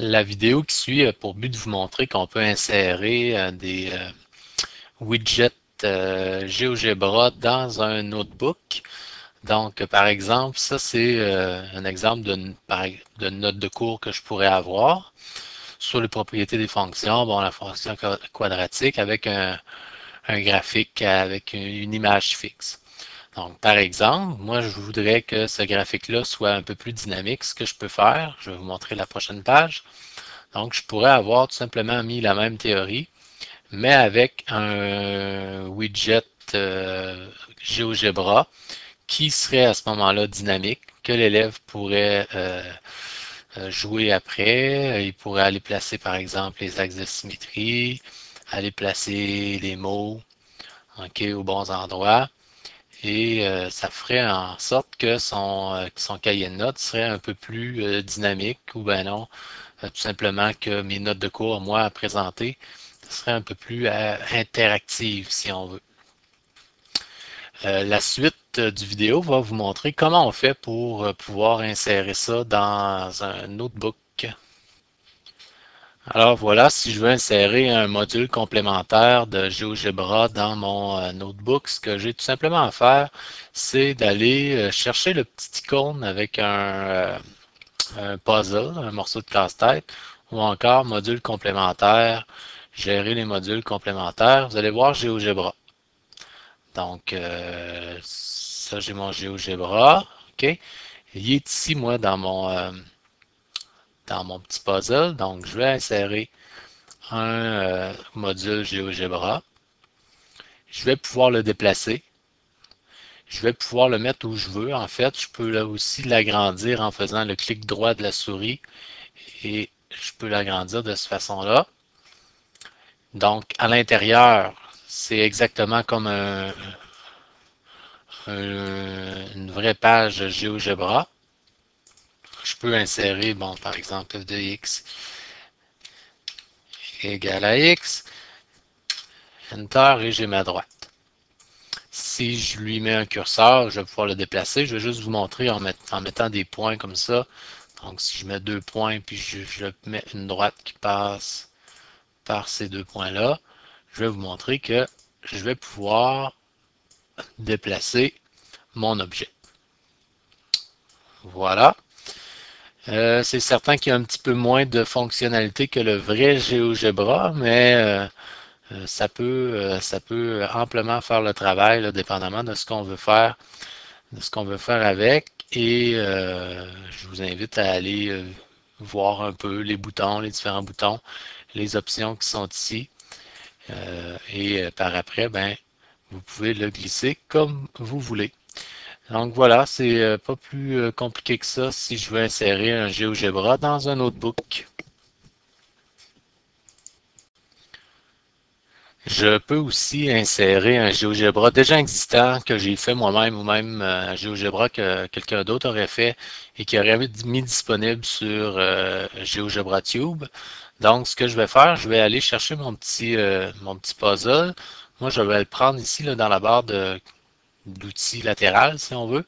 La vidéo qui suit a pour but de vous montrer qu'on peut insérer des widgets GeoGebra dans un notebook. Donc, par exemple, ça c'est un exemple de note de cours que je pourrais avoir sur les propriétés des fonctions. Bon, la fonction quadratique avec un graphique avec une image fixe. Donc, par exemple, moi, je voudrais que ce graphique-là soit un peu plus dynamique. Ce que je peux faire, je vais vous montrer la prochaine page. Donc, je pourrais avoir tout simplement mis la même théorie, mais avec un widget GeoGebra qui serait à ce moment-là dynamique, que l'élève pourrait jouer après. Il pourrait aller placer, par exemple, les axes de symétrie, aller placer les mots aux bons endroits. Et ça ferait en sorte que son cahier de notes serait un peu plus dynamique, ou ben non, tout simplement que mes notes de cours, moi, à présenter, seraient un peu plus interactives, si on veut. La suite du vidéo va vous montrer comment on fait pour pouvoir insérer ça dans un notebook. Alors voilà, si je veux insérer un module complémentaire de GeoGebra dans mon notebook, ce que j'ai tout simplement à faire, c'est d'aller chercher le petit icône avec un puzzle, un morceau de casse-tête, ou encore module complémentaire, gérer les modules complémentaires. Vous allez voir GeoGebra. Donc, ça, j'ai mon GeoGebra. OK. Il est ici, moi, dans mon petit puzzle. Donc, je vais insérer un module GeoGebra. Je vais pouvoir le déplacer. Je vais pouvoir le mettre où je veux. En fait, je peux là aussi l'agrandir en faisant le clic droit de la souris et je peux l'agrandir de cette façon-là. Donc, à l'intérieur, c'est exactement comme une vraie page GeoGebra. Je peux insérer, bon, par exemple, f de x égale à x, Enter, et j'ai ma droite. Si je lui mets un curseur, je vais pouvoir le déplacer. Je vais juste vous montrer en mettant des points comme ça. Donc, si je mets 2 points, puis je mets une droite qui passe par ces 2 points-là, je vais vous montrer que je vais pouvoir déplacer mon objet. Voilà. C'est certain qu'il y a un petit peu moins de fonctionnalité que le vrai GeoGebra, mais ça peut amplement faire le travail, là, dépendamment de ce qu'on veut faire, avec. Et je vous invite à aller voir un peu les boutons, les différents boutons, les options qui sont ici. Et par après, ben, vous pouvez le glisser comme vous voulez. Donc voilà, c'est pas plus compliqué que ça si je veux insérer un GeoGebra dans un notebook. Je peux aussi insérer un GeoGebra déjà existant que j'ai fait moi-même ou même un GeoGebra que quelqu'un d'autre aurait fait et qui aurait mis disponible sur GeoGebra Tube. Donc, ce que je vais faire, je vais aller chercher mon petit puzzle. Moi, je vais le prendre ici là, dans la barre d'outils latérales, si on veut.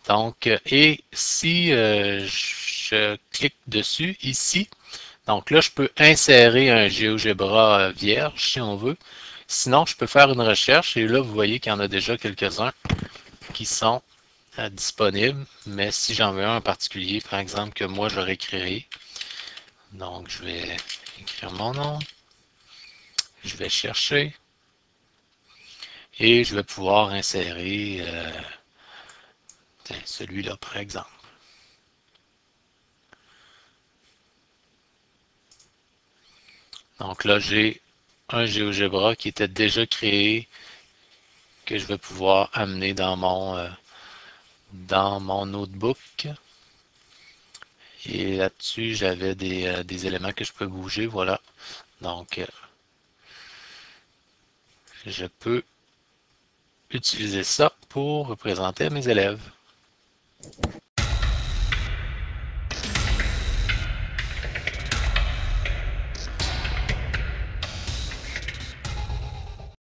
Donc, et si je clique dessus ici, donc là, je peux insérer un GeoGebra vierge si on veut. Sinon, je peux faire une recherche et là, vous voyez qu'il y en a déjà quelques-uns qui sont disponibles. Mais si j'en veux un en particulier, par exemple, que moi, j'aurais créé, donc je vais écrire mon nom, je vais chercher et je vais pouvoir insérer celui-là, par exemple. Donc là, j'ai un GeoGebra qui était déjà créé que je vais pouvoir amener dans mon notebook. Et là-dessus, j'avais des éléments que je peux bouger, voilà. Donc, je peux utiliser ça pour représenter à mes élèves.